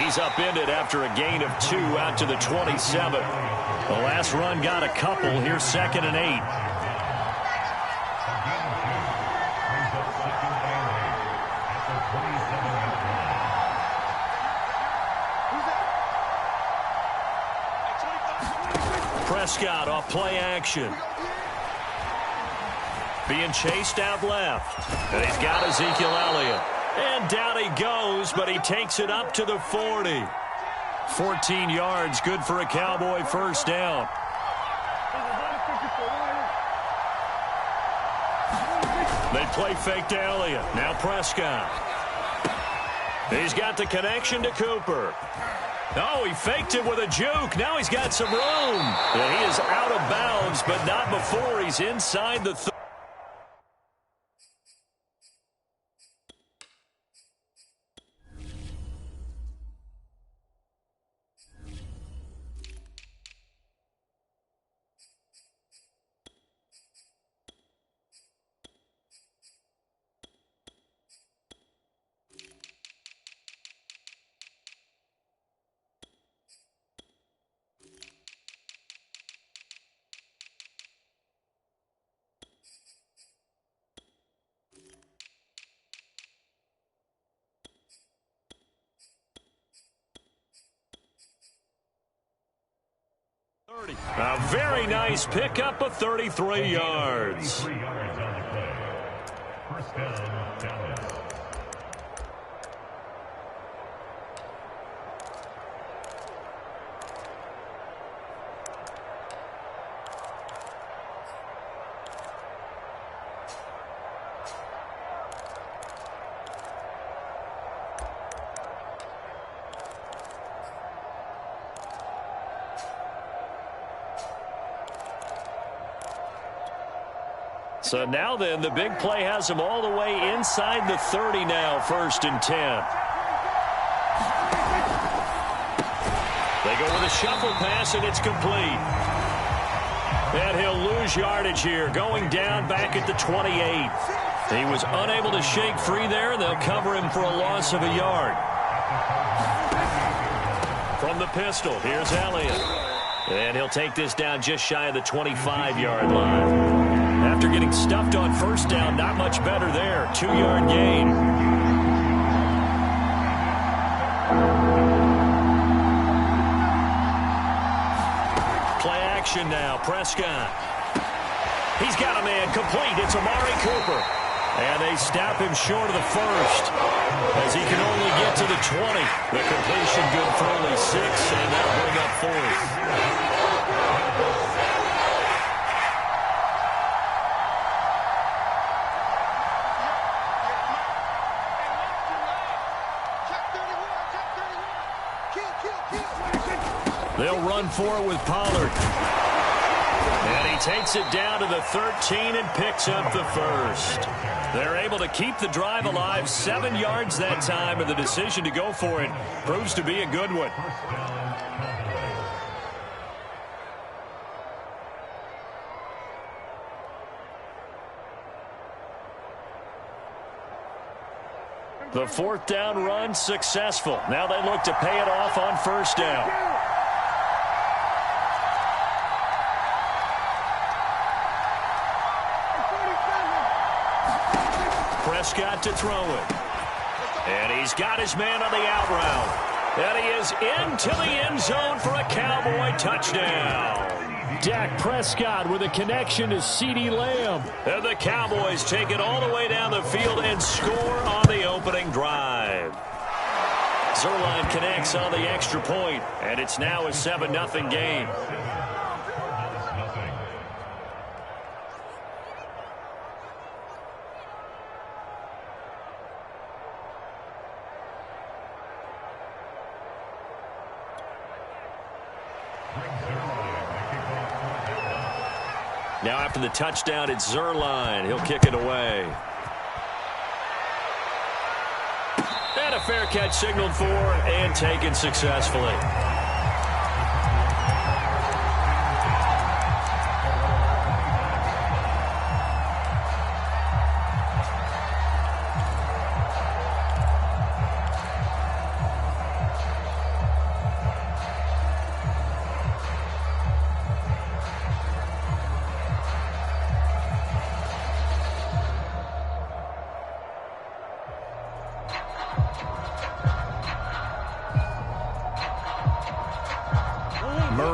He's upended after a gain of 2 out to the 27. The last run got a couple. Here's 2nd and 8. Prescott off play action. Being chased out left. And he's got Ezekiel Elliott. And down he goes, but he takes it up to the 40. 14 yards, good for a Cowboy first down. They play fake to Elliott. Now Prescott. He's got the connection to Cooper. Oh, he faked it with a juke. Now he's got some room. And he is out of bounds, but not before he's inside the 30. A very nice pickup of 33 yards. First down, Dallas. So now then, the big play has him all the way inside the 30 now, 1st and 10. They go with a shuffle pass, and it's complete. And he'll lose yardage here, going down back at the 28. He was unable to shake free there, and they'll cover him for a loss of a yard. From the pistol, here's Elliott. And he'll take this down just shy of the 25-yard line. After getting stuffed on first down, not much better there. 2-yard gain. Play action now. Prescott. He's got a man complete. It's Amari Cooper. And they stop him short of the first as he can only get to the 20. The completion good for only 6, and that'll bring up 4th. They'll run for it with Pollard. And he takes it down to the 13 and picks up the first. They're able to keep the drive alive, 7 yards that time, and the decision to go for it proves to be a good one. The 4th down run successful. Now they look to pay it off on first down. Prescott to throw it. And he's got his man on the out route. And he is into the end zone for a Cowboy touchdown. Dak Prescott with a connection to CeeDee Lamb. And the Cowboys take it all the way down the field and score on the opening drive. Zuerlein connects on the extra point, and it's now a 7-0 game. Now after the touchdown, it's Zuerlein. He'll kick it away. And a fair catch signaled for and taken successfully.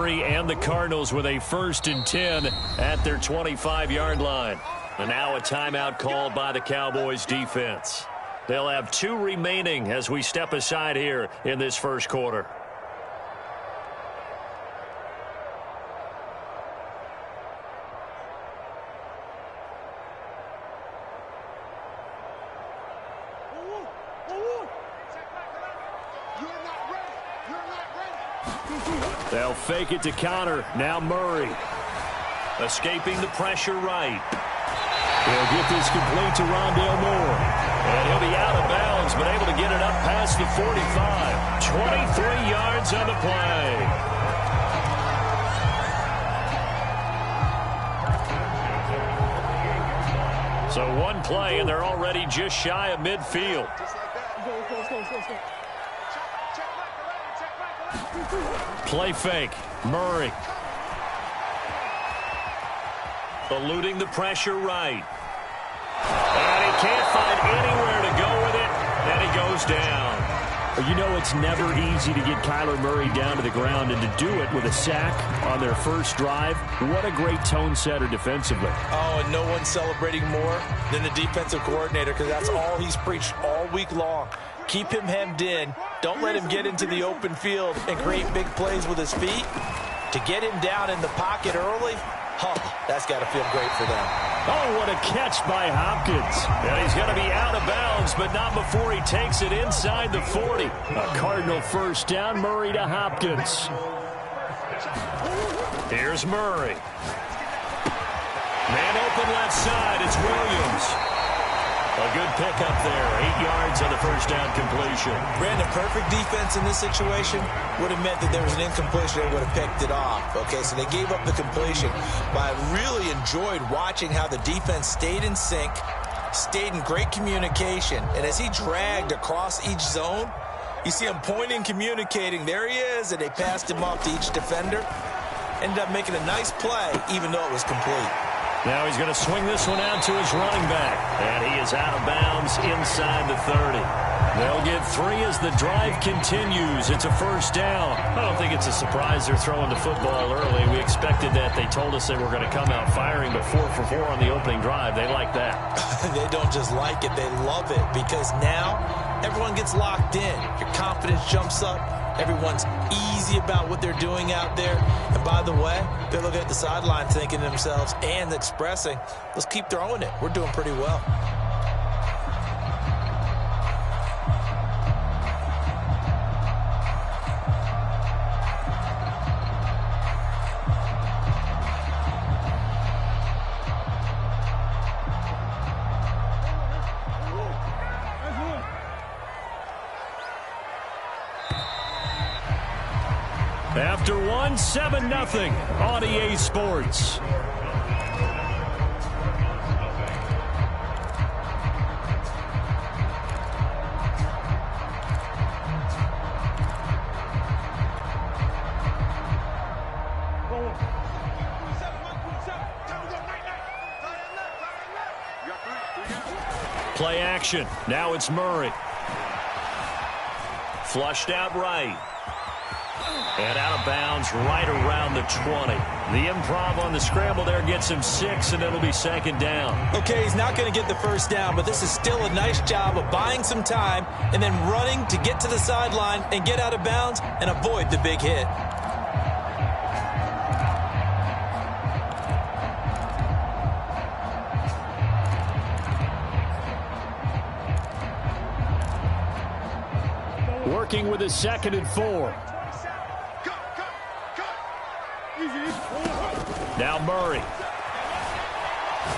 Murray and the Cardinals with a 1st and 10 at their 25-yard line. And now a timeout called by the Cowboys defense. They'll have 2 remaining as we step aside here in this first quarter. They'll fake it to counter. Now Murray. Escaping the pressure right. He'll get this complete to Rondale Moore. And he'll be out of bounds, but able to get it up past the 45. 23 yards on the play. So one play, and they're already just shy of midfield. Play fake. Murray. Eluding the pressure right. And he can't find anywhere to go with it. And he goes down. You know it's never easy to get Kyler Murray down to the ground, and to do it with a sack on their first drive, what a great tone setter defensively. Oh, and no one's celebrating more than the defensive coordinator, because that's all he's preached all week long. Keep him hemmed in. Don't let him get into the open field and create big plays with his feet. To get him down in the pocket early, that's got to feel great for them. Oh, what a catch by Hopkins. And he's going to be out of bounds, but not before he takes it inside the 40. A Cardinal first down, Murray to Hopkins. Here's Murray. Man open left side, it's Williams. A good pickup there, 8 yards on the first down completion. Brandon, perfect defense in this situation would have meant that there was an incompletion. They would have picked it off. Okay, so they gave up the completion. But I really enjoyed watching how the defense stayed in sync, stayed in great communication. And as he dragged across each zone, you see him pointing, communicating. There he is, and they passed him off to each defender. Ended up making a nice play, even though it was complete. Now he's going to swing this one out to his running back. And he is out of bounds inside the 30. They'll get 3 as the drive continues. It's a first down. I don't think it's a surprise they're throwing the football early. We expected that. They told us they were going to come out firing, but 4 for 4 on the opening drive. They like that. They don't just like it. They love it, because now everyone gets locked in. Your confidence jumps up. Everyone's easy about what they're doing out there. And by the way, they're looking at the sideline thinking to themselves and expressing, let's keep throwing it. We're doing pretty well. After 1, 7-0 on EA Sports. Play action. Now it's Murray. Flushed out right. And out of bounds right around the 20. The improv on the scramble there gets him 6, and it'll be second down. Okay, he's not going to get the first down, but this is still a nice job of buying some time and then running to get to the sideline and get out of bounds and avoid the big hit. Working with a 2nd and 4. Now Murray.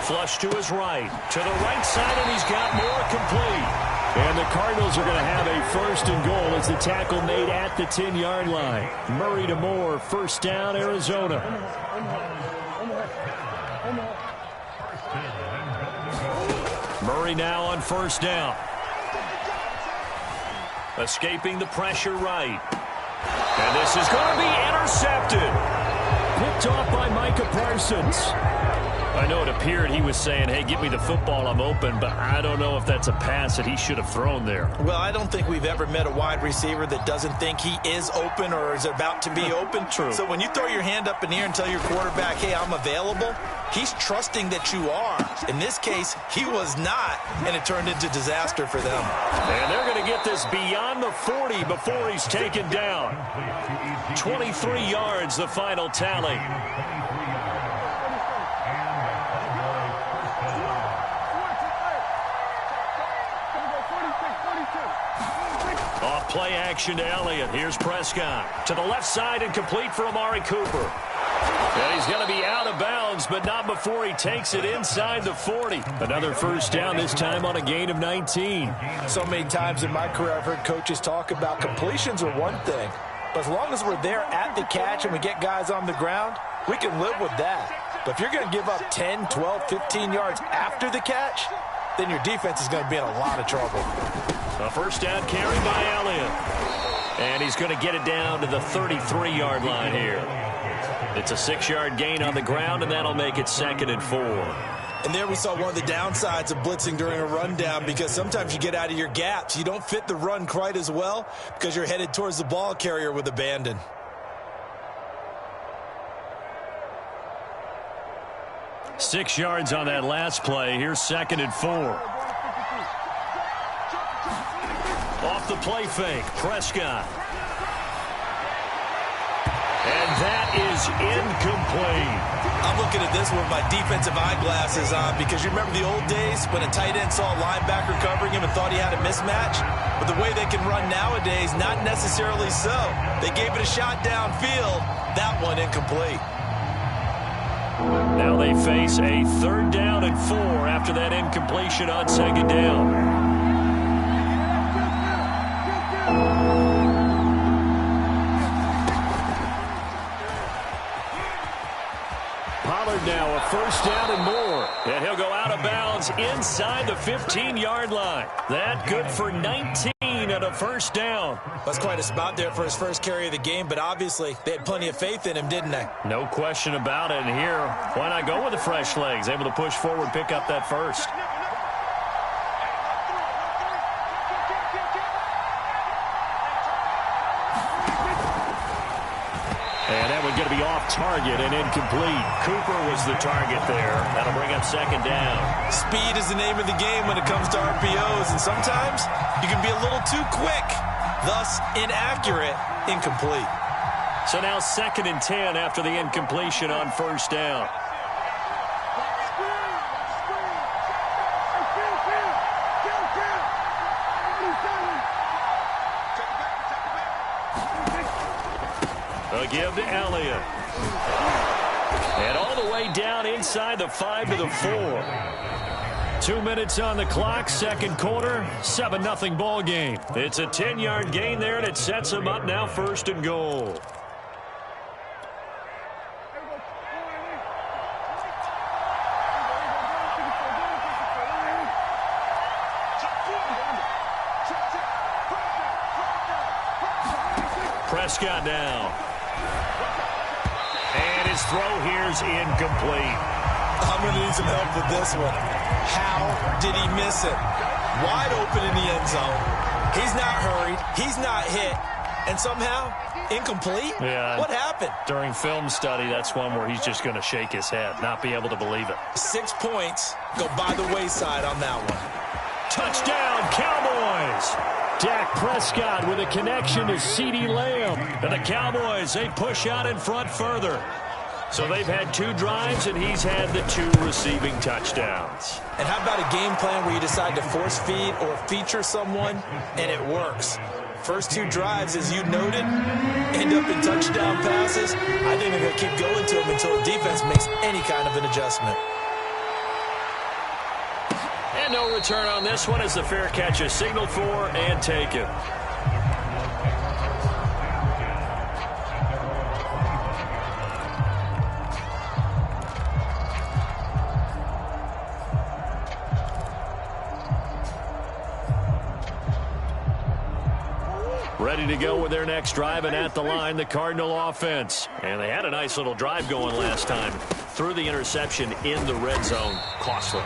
Flush to his right. To the right side, and he's got more complete. And the Cardinals are going to have a 1st and goal as the tackle made at the 10-yard line. Murray to Moore, first down, Arizona. Murray now on first down. Escaping the pressure right. And this is going to be intercepted. Picked off by Micah Parsons. I know it appeared he was saying, hey, give me the football, I'm open, but I don't know if that's a pass that he should have thrown there. Well, I don't think we've ever met a wide receiver that doesn't think he is open or is about to be open. True. So when you throw your hand up in the air and tell your quarterback, hey, I'm available, he's trusting that you are. In this case, he was not, and it turned into disaster for them. And they're going to get this beyond the 40 before he's taken down. 23 yards, the final tally. Off play action to Elliott. Here's Prescott. To the left side and complete for Amari Cooper. And he's going to be out of bounds, but not before he takes it inside the 40. Another first down, this time on a gain of 19. So many times in my career I've heard coaches talk about completions are one thing, but as long as we're there at the catch and we get guys on the ground, we can live with that. But if you're going to give up 10, 12, 15 yards after the catch, then your defense is going to be in a lot of trouble. A first down carry by Elliott. And he's going to get it down to the 33-yard line here. It's a 6-yard gain on the ground, and that'll make it 2nd and 4. And there we saw one of the downsides of blitzing during a rundown, because sometimes you get out of your gaps. You don't fit the run quite as well because you're headed towards the ball carrier with abandon. Six yards on that last play. Here's 2nd and 4. Off the play fake, Prescott. And that is incomplete. I'm looking at this with my defensive eyeglasses on, because you remember the old days when a tight end saw a linebacker covering him and thought he had a mismatch? But the way they can run nowadays, not necessarily so. They gave it a shot downfield. That one incomplete. Now they face a 3rd down and 4 after that incompletion on 2nd down. Now a first down and more. And he'll go out of bounds inside the 15-yard line. That good for 19 and a first down. That's quite a spot there for his first carry of the game, but obviously they had plenty of faith in him, didn't they? No question about it. And here, why not go with the fresh legs? Able to push forward, pick up that first. And that one's going to be off target and incomplete. Cooper was the target there. That'll bring up 2nd down. Speed is the name of the game when it comes to RPOs, and sometimes you can be a little too quick, thus inaccurate, incomplete. So now 2nd and 10 after the incompletion on first down. A give to Elliott. And all the way down inside the 5 to the 4. 2 minutes on the clock, second quarter, 7-0 ball game. It's a 10-yard gain there, and it sets them up now 1st and goal. Prescott now. And his throw here's incomplete. I'm going to need some help with this one. How did he miss it? Wide open in the end zone. He's not hurried. He's not hit. And somehow, incomplete? Yeah. What happened? During film study, that's one where he's just going to shake his head, not be able to believe it. 6 points go by the wayside on that one. Touchdown, Cowboys! Dak Prescott with a connection to CeeDee Lamb. And the Cowboys, they push out in front further. So they've had 2 drives, and he's had the 2 receiving touchdowns. And how about a game plan where you decide to force feed or feature someone, and it works? First 2 drives, as you noted, end up in touchdown passes. I think they're going to keep going to them until the defense makes any kind of an adjustment. And no return on this one as the fair catch is signaled for and taken. Ready to go with their next drive, and at the line, the Cardinal offense. And they had a nice little drive going last time. threw the interception in the red zone. Costly.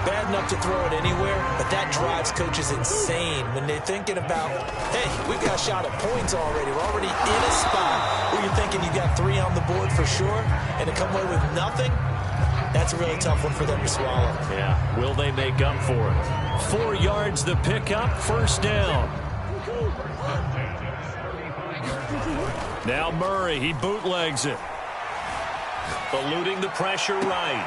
Bad enough to throw it anywhere, but that drives coaches insane when they're thinking about, hey, we've got a shot at points already. We're already in a spot where you're thinking you got 3 on the board for sure, and to come away with nothing, that's a really tough one for them to swallow. Yeah, will they make up for it? 4 yards the pickup, first down. Now Murray, he bootlegs it. Eluding the pressure right.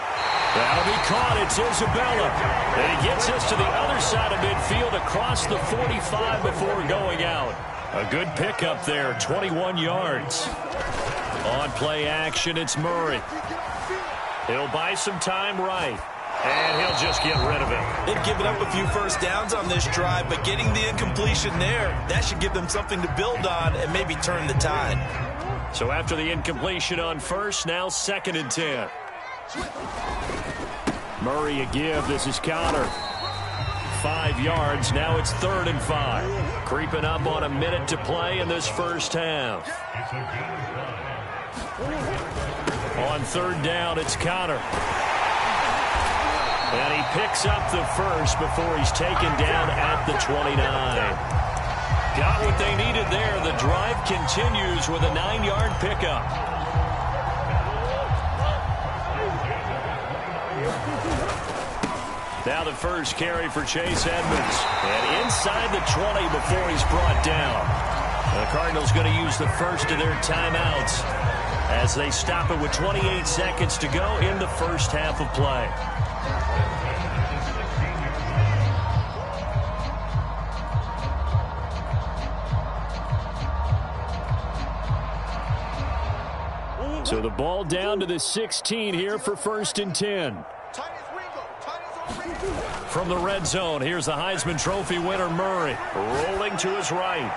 That'll be caught. It's Isabella. And he gets us to the other side of midfield across the 45 before going out. A good pickup there, 21 yards. On play action, it's Murray. He'll buy some time right. And he'll just get rid of it. They've given up a few first downs on this drive, but getting the incompletion there, that should give them something to build on and maybe turn the tide. So after the incompletion on first, now 2nd and 10. Murray a give. This is Connor. 5 yards. Now it's 3rd and 5. Creeping up on a minute to play in this first half. On 3rd down, it's Connor. And he picks up the first before he's taken down at the 29. Got what they needed there. The drive continues with a 9-yard pickup. Now the first carry for Chase Edmonds. And inside the 20 before he's brought down. The Cardinals going to use the first of their timeouts as they stop it with 28 seconds to go in the first half of play. So the ball down to the 16 here for 1st and 10. From the red zone, here's the Heisman Trophy winner, Murray. Rolling to his right.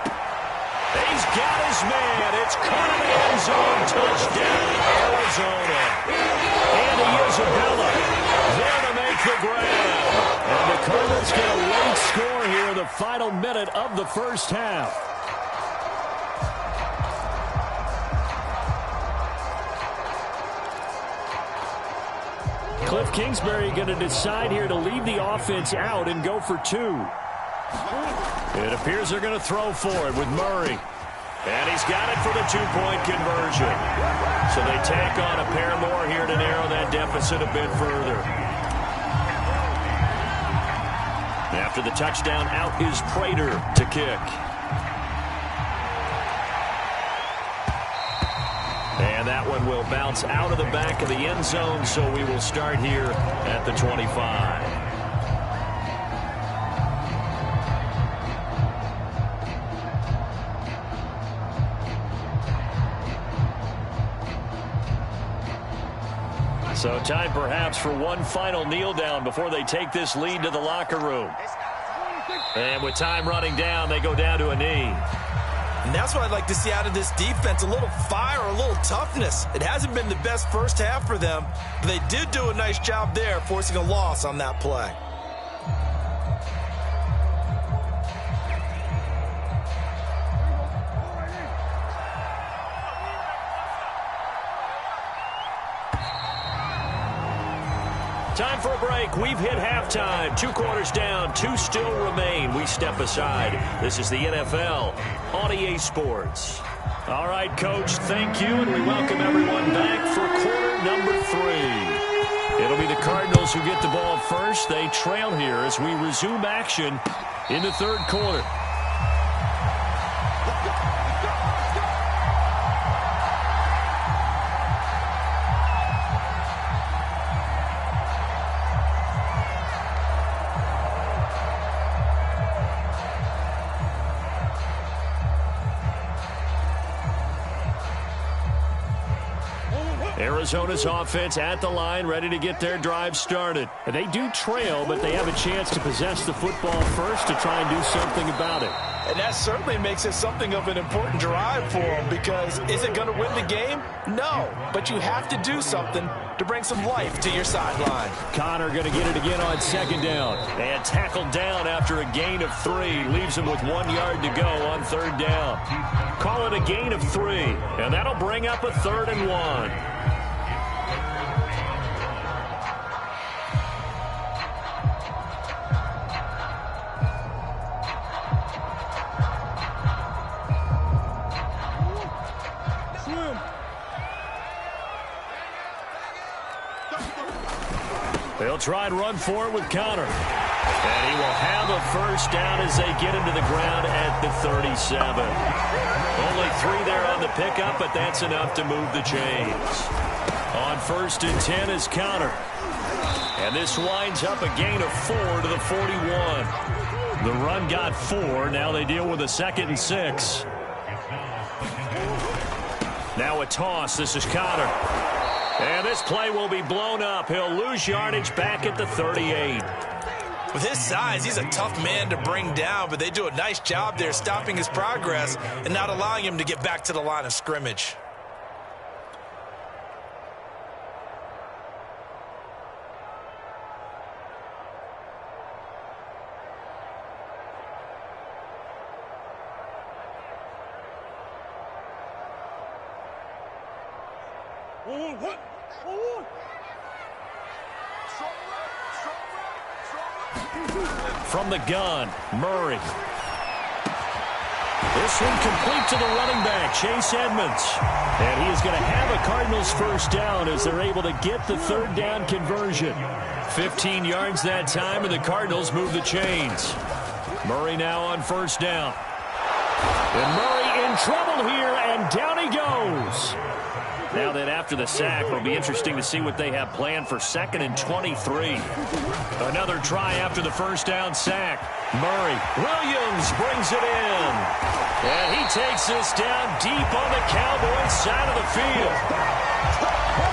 He's got his man. It's caught in the end zone. Touchdown, Arizona. Andy Isabella there to make the grab. And the Cardinals get a late score here in the final minute of the first half. Cliff Kingsbury going to decide here to leave the offense out and go for 2. It appears they're going to throw for it with Murray. And he's got it for the 2-point conversion. So they tack on a pair more here to narrow that deficit a bit further. After the touchdown, out is Prater to kick. And that one will bounce out of the back of the end zone, so we will start here at the 25. So time perhaps for one final kneel down before they take this lead to the locker room. And with time running down, they go down to a knee. And that's what I'd like to see out of this defense, a little fire, a little toughness. It hasn't been the best first half for them, but they did do a nice job there, forcing a loss on that play. Time for a break. We've hit halftime. 2 quarters down. 2 still remain. We step aside. This is the NFL on EA Sports. All right, Coach, thank you, and we welcome everyone back for quarter number 3. It'll be the Cardinals who get the ball first. They trail here as we resume action in the 3rd quarter. Arizona's offense at the line, ready to get their drive started. They do trail, but they have a chance to possess the football first to try and do something about it. And that certainly makes it something of an important drive for them, because is it going to win the game? No, but you have to do something to bring some life to your sideline. Connor going to get it again on 2nd down. And tackled down after a gain of 3. Leaves him with 1 yard to go on 3rd down. Call it a gain of 3, and that'll bring up a 3rd and 1. They'll try and run for it with Connor. And he will have a first down as they get him to the ground at the 37. Only 3 there on the pickup, but that's enough to move the chains. On 1st and 10 is Connor. And this winds up a gain of 4 to the 41. The run got 4. Now they deal with a 2nd and 6. Now a toss. This is Connor. And this play will be blown up. He'll lose yardage back at the 38. With his size, he's a tough man to bring down, but they do a nice job there stopping his progress and not allowing him to get back to the line of scrimmage. From the gun, Murray. This one complete to the running back, Chase Edmonds. And he is going to have a Cardinals first down as they're able to get the 3rd down conversion. 15 yards that time, and the Cardinals move the chains. Murray now on 1st down. And Murray in trouble here, and down he goes. Now that after the sack, it'll be interesting to see what they have planned for 2nd and 23. Another try after the 1st down sack. Murray. Williams brings it in. And he takes this down deep on the Cowboys side of the field.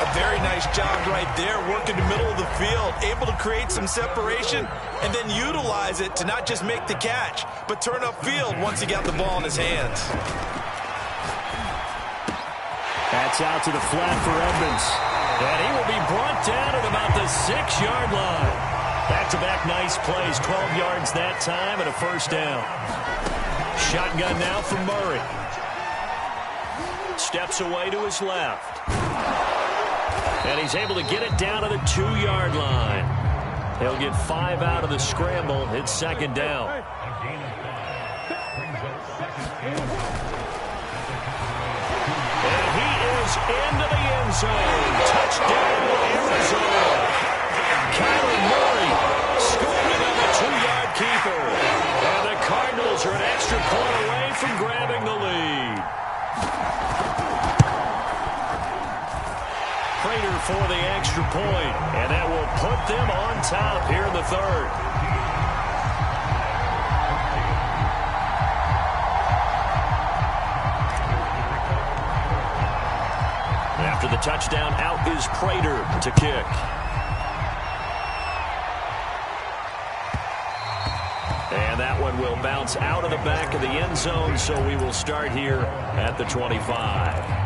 A very nice job right there, working the middle of the field, able to create some separation and then utilize it to not just make the catch, but turn upfield once he got the ball in his hands. That's out to the flat for Edmonds. And he will be brought down at about the 6-yard line. Back-to-back nice plays, 12 yards that time and a first down. Shotgun now from Murray. Steps away to his left. And he's able to get it down to the 2-yard line. He'll get 5 out of the scramble. It's 2nd down. Into the end zone. Touchdown, Arizona. Kyler Murray scoring on the 2-yard keeper. And the Cardinals are an extra point away from grabbing the lead. Prater for the extra point, and that will put them on top here in the 3rd. After the touchdown, out is Prater to kick. And that one will bounce out of the back of the end zone, so we will start here at the 25.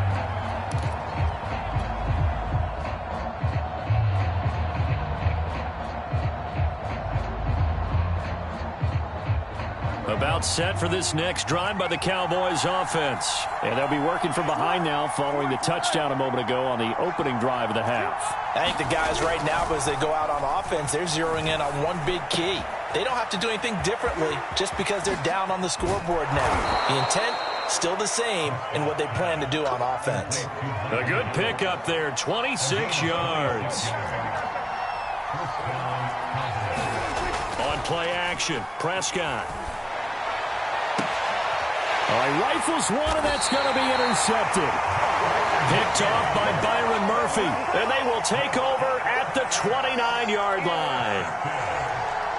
About set for this next drive by the Cowboys offense. And they'll be working from behind now following the touchdown a moment ago on the opening drive of the half. I think the guys right now, as they go out on offense, they're zeroing in on one big key. They don't have to do anything differently just because they're down on the scoreboard now. The intent, still the same in what they plan to do on offense. A good pick up there, 26 yards. On play action, Prescott. He rifles one, and that's going to be intercepted. Picked off by Byron Murphy, and they will take over at the 29-yard line.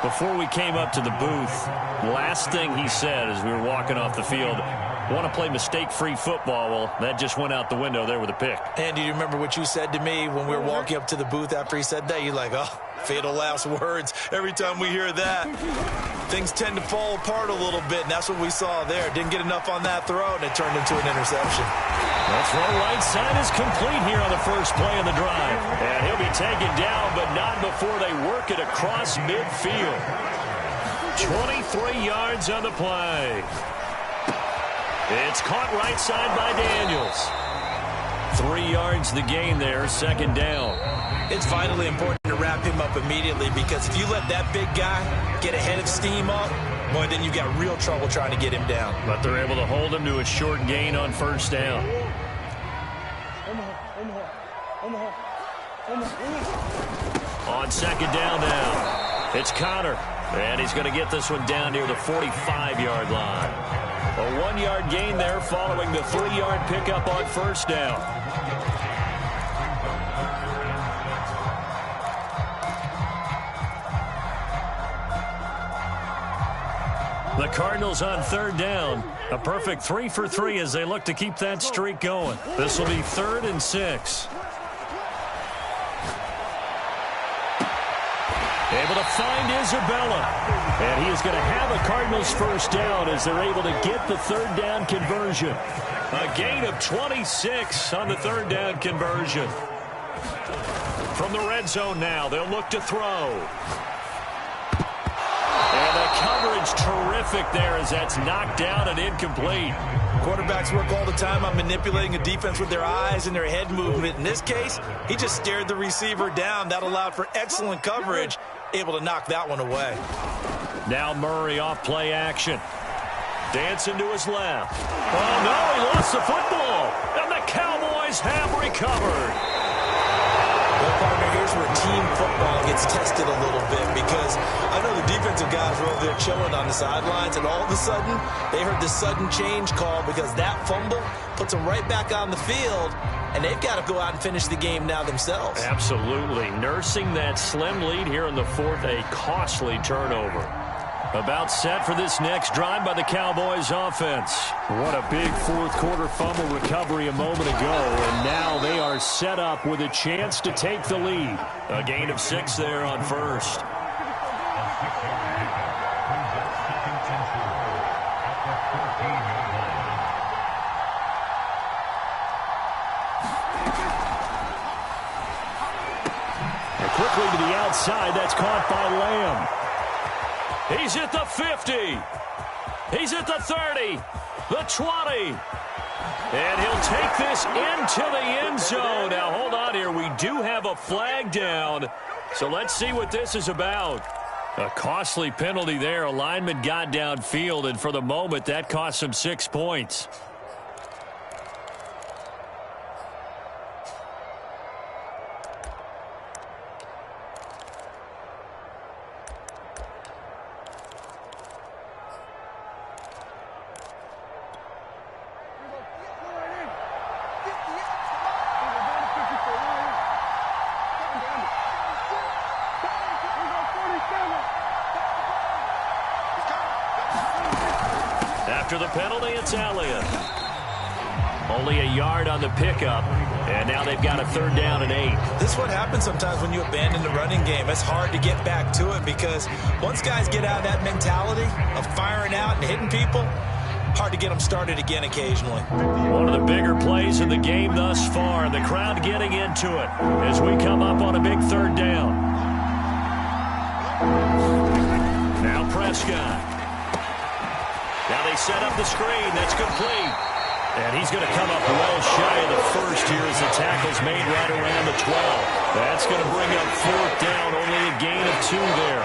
Before we came up to the booth, last thing he said as we were walking off the field, want to play mistake-free football. Well, that just went out the window there with a pick. And do you remember what you said to me when we were walking up to the booth after he said that? You're like, oh, fatal last words. Every time we hear that, things tend to fall apart a little bit, and that's what we saw there. Didn't get enough on that throw, and it turned into an interception. That throw right side is complete here on the first play of the drive. And he'll be taken down, but not before they work it across midfield. 23 yards on the play. It's caught right side by Daniels. 3 yards the gain there, 2nd down. It's vitally important to wrap him up immediately, because if you let that big guy get a head of steam up, boy, then you've got real trouble trying to get him down. But they're able to hold him to a short gain on 1st down. On On second down now, it's Connor. And he's going to get this one down near the 45-yard line. A 1-yard gain there following the 3-yard pickup on first down. The Cardinals on third down. A perfect 3 for 3 as they look to keep that streak going. This will be 3rd and 6. Able to find Isabella. And he is going to have a Cardinals first down as they're able to get the third down conversion. A gain of 26 on the third down conversion. From the red zone now, they'll look to throw. And the coverage terrific there as that's knocked down and incomplete. Quarterbacks work all the time on manipulating a defense with their eyes and their head movement. In this case, he just stared the receiver down. That allowed for excellent coverage, able to knock that one away. Now Murray off play action. Dancing to his left. Oh, no, he lost the football. And the Cowboys have recovered. Well, partner, here's where team football gets tested a little bit because I know the defensive guys were over there chilling on the sidelines, and all of a sudden, they heard the sudden change call because that fumble puts them right back on the field, and they've got to go out and finish the game now themselves. Absolutely. Nursing that slim lead here in the fourth, a costly turnover. About set for this next drive by the Cowboys offense. What a big fourth quarter fumble recovery a moment ago, and now they are set up with a chance to take the lead. A gain of 6 there on first. And quickly to the outside, that's caught by Lamb. He's at the 50. He's at the 30. The 20. And he'll take this into the end zone. Now, hold on here. We do have a flag down. So let's see what this is about. A costly penalty there. A lineman got downfield, and for the moment, that cost him 6 points. After the penalty, it's Elliott. Only a yard on the pickup, and now they've got a 3rd down and 8. This is what happens sometimes when you abandon the running game. It's hard to get back to it because once guys get out of that mentality of firing out and hitting people, hard to get them started again occasionally. One of the bigger plays in the game thus far. The crowd getting into it as we come up on a big 3rd down. Now Prescott. Now they set up the screen. That's complete. And he's going to come up well shy of the first here as the tackle's made right around the 12. That's going to bring up 4th down. Only a gain of 2 there.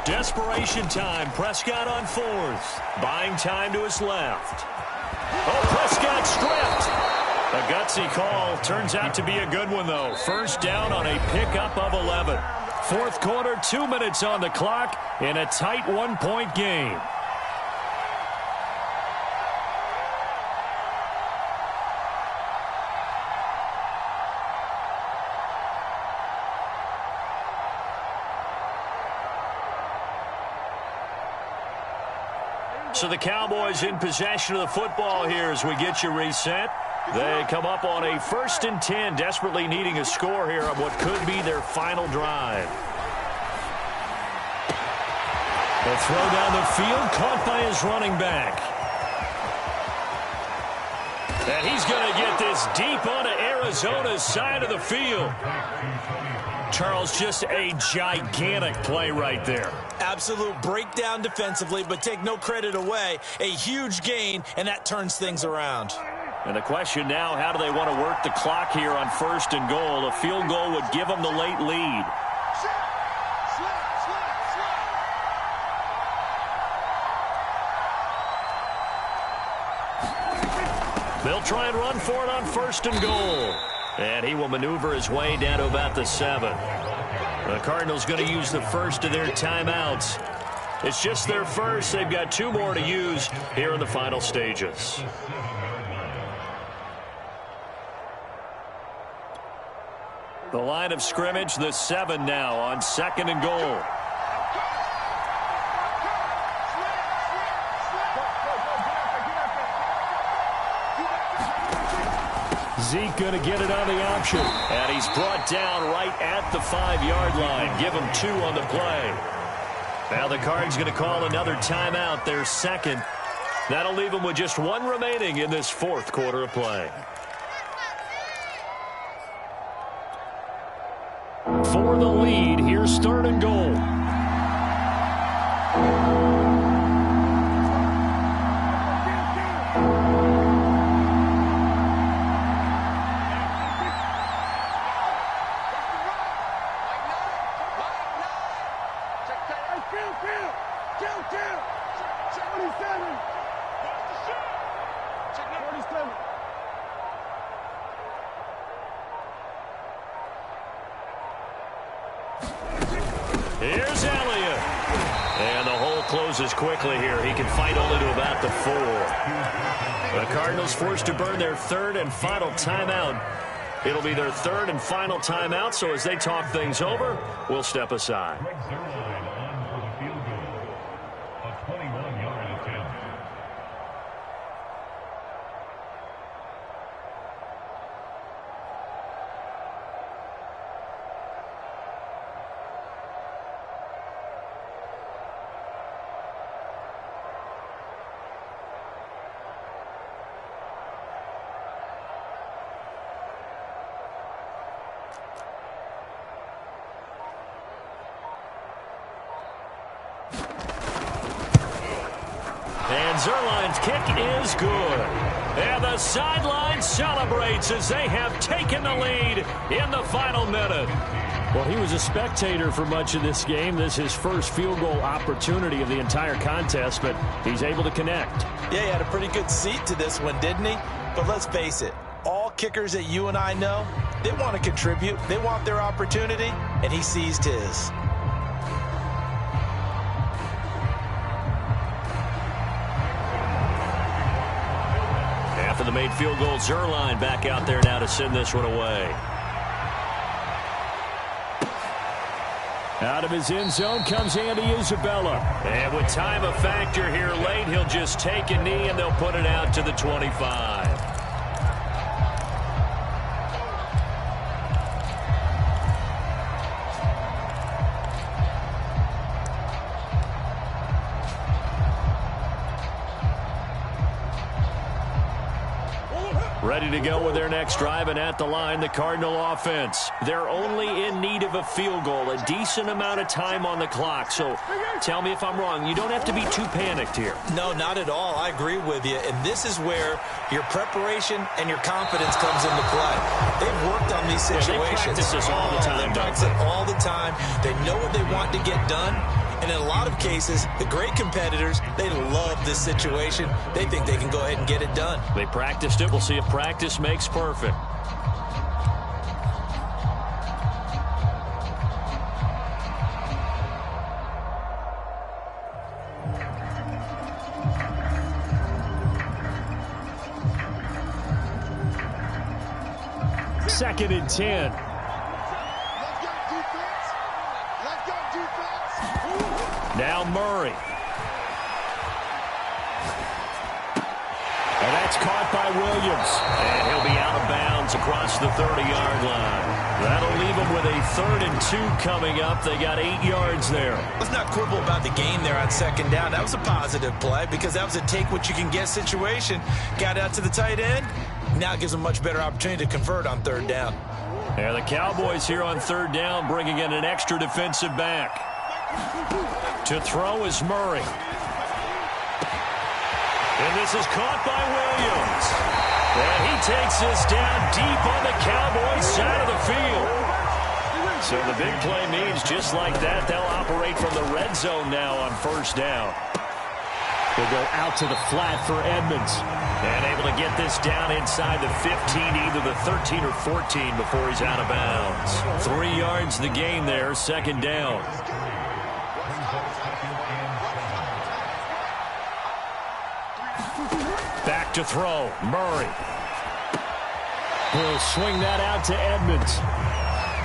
Desperation time. Prescott on 4th. Buying time to his left. Oh, Prescott stripped. A gutsy call. Turns out to be a good one, though. First down on a pickup of 11. Fourth quarter, 2 minutes on the clock in a tight 1-point game. So the Cowboys in possession of the football here as we get you reset. They come up on a 1st and 10, desperately needing a score here on what could be their final drive. The throw down the field, caught by his running back. And he's going to get this deep onto Arizona's side of the field. Charles, just a gigantic play right there. Absolute breakdown defensively, but take no credit away. A huge gain, and that turns things around. And the question now, how do they want to work the clock here on 1st and goal? A field goal would give them the late lead. They'll try and run for it on 1st and goal. And he will maneuver his way down to about the 7. The Cardinals going to use the first of their timeouts. It's just their first. They've got 2 more to use here in the final stages. The line of scrimmage, the 7 now on 2nd and goal. Zeke going to get it on the option. And he's brought down right at the 5-yard line. Give him 2 on the play. Now the Cards going to call another timeout, their 2nd. That'll leave them with just 1 remaining in this 4th quarter of play. For the lead, here's 3rd and goal. Here's Elliott. And the hole closes quickly here. He can fight only to about the 4. The Cardinals forced to burn their 3rd and final timeout. It'll be their 3rd and final timeout, so as they talk things over, we'll step aside. And Zerline's kick is good. And the sideline celebrates as they have taken the lead in the final minute. Well, he was a spectator for much of this game. This is his first field goal opportunity of the entire contest, but he's able to connect. Yeah, he had a pretty good seat to this one, didn't he? But let's face it, all kickers that you and I know, they want to contribute. They want their opportunity, and he seized his. After the made field goal, Zerline back out there now to send this one away. Out of his end zone comes Andy Isabella. And with time a factor here late, he'll just take a knee and they'll put it out to the 25. Ready to go with their next drive, and at the line, the Cardinal offense. They're only in need of a field goal, a decent amount of time on the clock. So tell me if I'm wrong. You don't have to be too panicked here. No, not at all. I agree with you. And this is where your preparation and your confidence comes into play. They've worked on these situations. They practice this all the time. They practice it all the time. They know what they want to get done. And in a lot of cases, the great competitors, they love this situation. They think they can go ahead and get it done. They practiced it. We'll see if practice makes perfect. Second and 10. Now Murray. And that's caught by Williams. And he'll be out of bounds across the 30-yard line. That'll leave them with a 3rd and 2 coming up. They got 8 yards there. Let's not quibble about the game there on 2nd down. That was a positive play because that was a take-what-you-can-get situation. Got out to the tight end. Now it gives them a much better opportunity to convert on 3rd down. And the Cowboys here on 3rd down bringing in an extra defensive back. To throw is Murray. And this is caught by Williams. And he takes this down deep on the Cowboys side of the field. So the big play means just like that, they'll operate from the red zone now on 1st down. He'll go out to the flat for Edmonds. And able to get this down inside the 15, either the 13 or 14 before he's out of bounds. 3 yards the gain there, second down. Back to throw, Murray. He'll swing that out to Edmonds.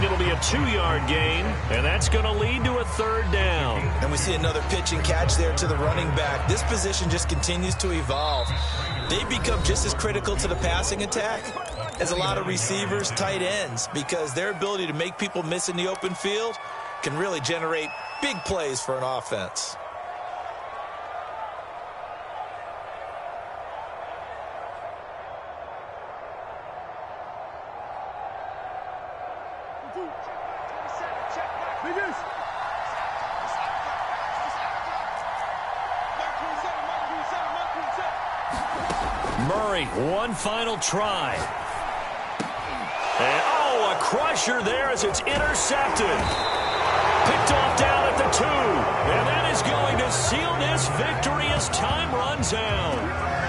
It'll be a 2-yard gain, and that's going to lead to a third down. And we see another pitch and catch there to the running back. This position just continues to evolve. They become just as critical to the passing attack as a lot of receivers, tight ends, because their ability to make people miss in the open field can really generate big plays for an offense. Murray, one final try. And, oh, a crusher there as it's intercepted. Picked off down at the 2. And that is going to seal this victory as time runs out.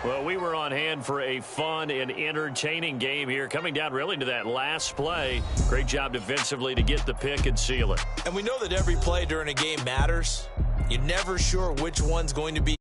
Well, we were on hand for a fun and entertaining game here, coming down really to that last play. Great job defensively to get the pick and seal it. And we know that every play during a game matters. You're never sure which one's going to be